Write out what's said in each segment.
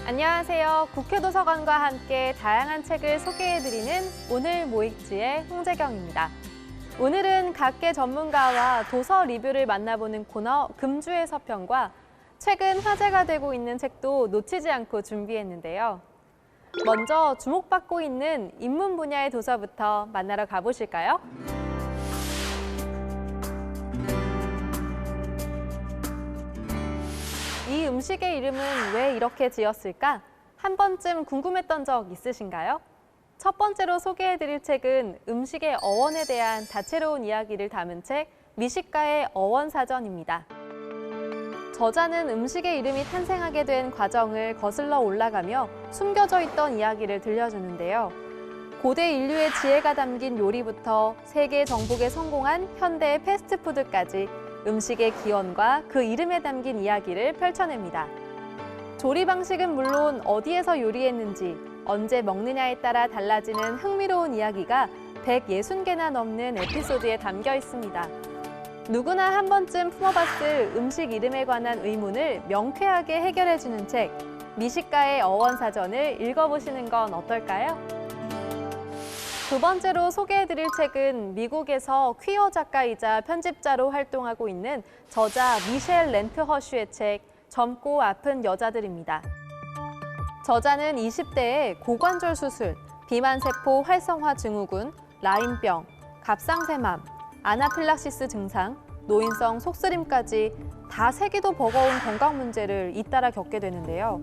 안녕하세요. 국회도서관과 함께 다양한 책을 소개해드리는 오늘 뭐 읽지의 홍재경입니다. 오늘은 각계 전문가와 도서 리뷰를 만나보는 코너 금주의 서평과 최근 화제가 되고 있는 책도 놓치지 않고 준비했는데요. 먼저 주목받고 있는 인문 분야의 도서부터 만나러 가보실까요? 이 음식의 이름은 왜 이렇게 지었을까? 한 번쯤 궁금했던 적 있으신가요? 첫 번째로 소개해드릴 책은 음식의 어원에 대한 다채로운 이야기를 담은 책 미식가의 어원사전입니다. 저자는 음식의 이름이 탄생하게 된 과정을 거슬러 올라가며 숨겨져 있던 이야기를 들려주는데요. 고대 인류의 지혜가 담긴 요리부터 세계 정복에 성공한 현대의 패스트푸드까지 음식의 기원과 그 이름에 담긴 이야기를 펼쳐냅니다. 조리 방식은 물론 어디에서 요리했는지, 언제 먹느냐에 따라 달라지는 흥미로운 이야기가 160개나 넘는 에피소드에 담겨 있습니다. 누구나 한 번쯤 품어봤을 음식 이름에 관한 의문을 명쾌하게 해결해주는 책, 미식가의 어원사전을 읽어보시는 건 어떨까요? 두 번째로 소개해드릴 책은 미국에서 퀴어 작가이자 편집자로 활동하고 있는 저자 미셸 렌트허슈의 책 젊고 아픈 여자들입니다. 저자는 20대에 고관절 수술, 비만세포 활성화 증후군, 라임병, 갑상샘암, 아나필락시스 증상, 노인성 속쓰림까지 다 세기도 버거운 건강 문제를 잇따라 겪게 되는데요.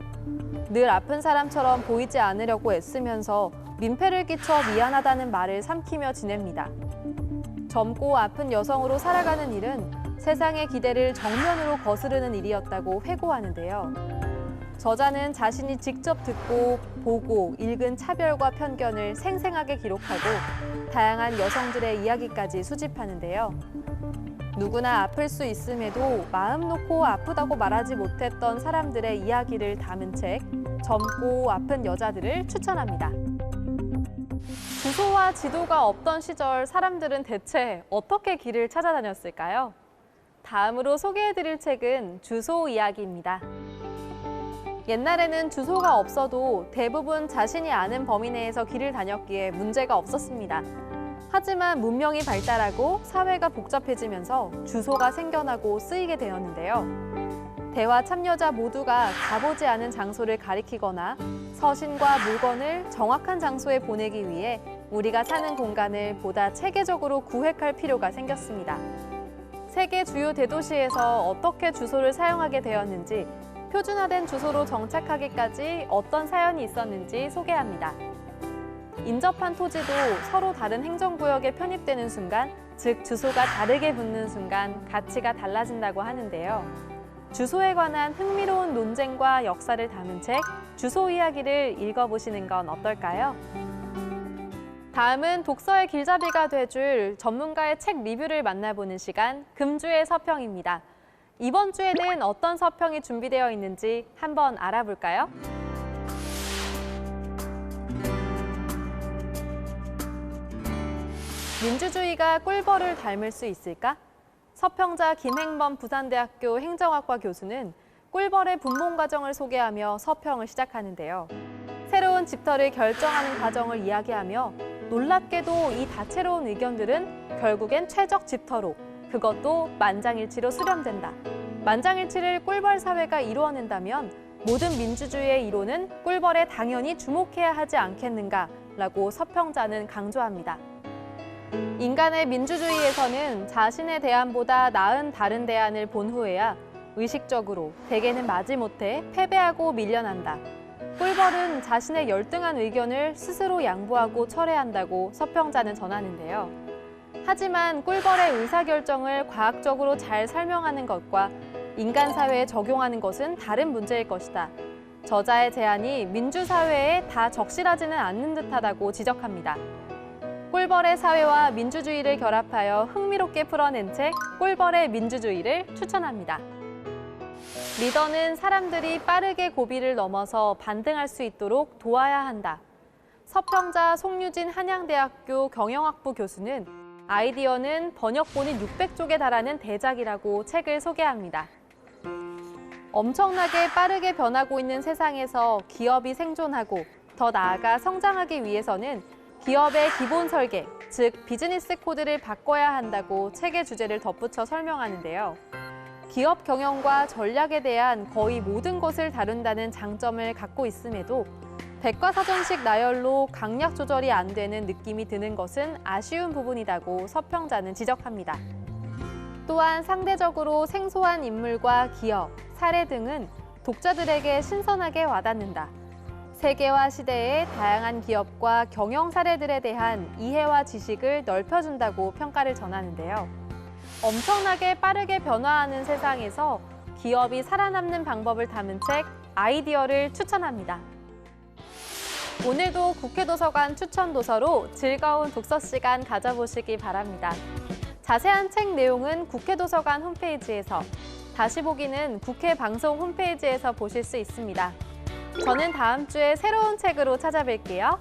늘 아픈 사람처럼 보이지 않으려고 애쓰면서 민폐를 끼쳐 미안하다는 말을 삼키며 지냅니다. 젊고 아픈 여성으로 살아가는 일은 세상의 기대를 정면으로 거스르는 일이었다고 회고하는데요. 저자는 자신이 직접 듣고, 보고, 읽은 차별과 편견을 생생하게 기록하고 다양한 여성들의 이야기까지 수집하는데요. 누구나 아플 수 있음에도 마음 놓고 아프다고 말하지 못했던 사람들의 이야기를 담은 책, 젊고 아픈 여자들을 추천합니다. 주소와 지도가 없던 시절 사람들은 대체 어떻게 길을 찾아다녔을까요? 다음으로 소개해드릴 책은 주소 이야기입니다. 옛날에는 주소가 없어도 대부분 자신이 아는 범위 내에서 길을 다녔기에 문제가 없었습니다. 하지만 문명이 발달하고 사회가 복잡해지면서 주소가 생겨나고 쓰이게 되었는데요. 대화 참여자 모두가 가보지 않은 장소를 가리키거나 서신과 물건을 정확한 장소에 보내기 위해 우리가 사는 공간을 보다 체계적으로 구획할 필요가 생겼습니다. 세계 주요 대도시에서 어떻게 주소를 사용하게 되었는지, 표준화된 주소로 정착하기까지 어떤 사연이 있었는지 소개합니다. 인접한 토지도 서로 다른 행정구역에 편입되는 순간, 즉 주소가 다르게 붙는 순간 가치가 달라진다고 하는데요. 주소에 관한 흥미로운 논쟁과 역사를 담은 책, 주소 이야기를 읽어보시는 건 어떨까요? 다음은 독서의 길잡이가 돼줄 전문가의 책 리뷰를 만나보는 시간, 금주의 서평입니다. 이번 주에는 어떤 서평이 준비되어 있는지 한번 알아볼까요? 민주주의가 꿀벌을 닮을 수 있을까? 서평자 김행범 부산대학교 행정학과 교수는 꿀벌의 분봉 과정을 소개하며 서평을 시작하는데요. 새로운 집터를 결정하는 과정을 이야기하며 놀랍게도 이 다채로운 의견들은 결국엔 최적 집터로, 그것도 만장일치로 수렴된다. 만장일치를 꿀벌 사회가 이루어낸다면 모든 민주주의의 이론은 꿀벌에 당연히 주목해야 하지 않겠는가라고 서평자는 강조합니다. 인간의 민주주의에서는 자신의 대안보다 나은 다른 대안을 본 후에야 의식적으로, 대개는 마지못해 패배하고 밀려난다. 꿀벌은 자신의 열등한 의견을 스스로 양보하고 철회한다고 서평자는 전하는데요. 하지만 꿀벌의 의사결정을 과학적으로 잘 설명하는 것과 인간 사회에 적용하는 것은 다른 문제일 것이다. 저자의 제안이 민주사회에 다 적실하지는 않는 듯하다고 지적합니다. 꿀벌의 사회와 민주주의를 결합하여 흥미롭게 풀어낸 책 꿀벌의 민주주의를 추천합니다. 리더는 사람들이 빠르게 고비를 넘어서 반등할 수 있도록 도와야 한다. 서평자 송유진 한양대학교 경영학부 교수는 아이디어는 번역본이 600쪽에 달하는 대작이라고 책을 소개합니다. 엄청나게 빠르게 변하고 있는 세상에서 기업이 생존하고 더 나아가 성장하기 위해서는 기업의 기본 설계, 즉 비즈니스 코드를 바꿔야 한다고 책의 주제를 덧붙여 설명하는데요. 기업 경영과 전략에 대한 거의 모든 것을 다룬다는 장점을 갖고 있음에도 백과사전식 나열로 강약 조절이 안 되는 느낌이 드는 것은 아쉬운 부분이라고 서평자는 지적합니다. 또한 상대적으로 생소한 인물과 기업, 사례 등은 독자들에게 신선하게 와닿는다. 세계와 시대의 다양한 기업과 경영 사례들에 대한 이해와 지식을 넓혀준다고 평가를 전하는데요. 엄청나게 빠르게 변화하는 세상에서 기업이 살아남는 방법을 담은 책 아이디어를 추천합니다. 오늘도 국회도서관 추천 도서로 즐거운 독서 시간 가져보시기 바랍니다. 자세한 책 내용은 국회도서관 홈페이지에서, 다시 보기는 국회 방송 홈페이지에서 보실 수 있습니다. 저는 다음 주에 새로운 책으로 찾아뵐게요.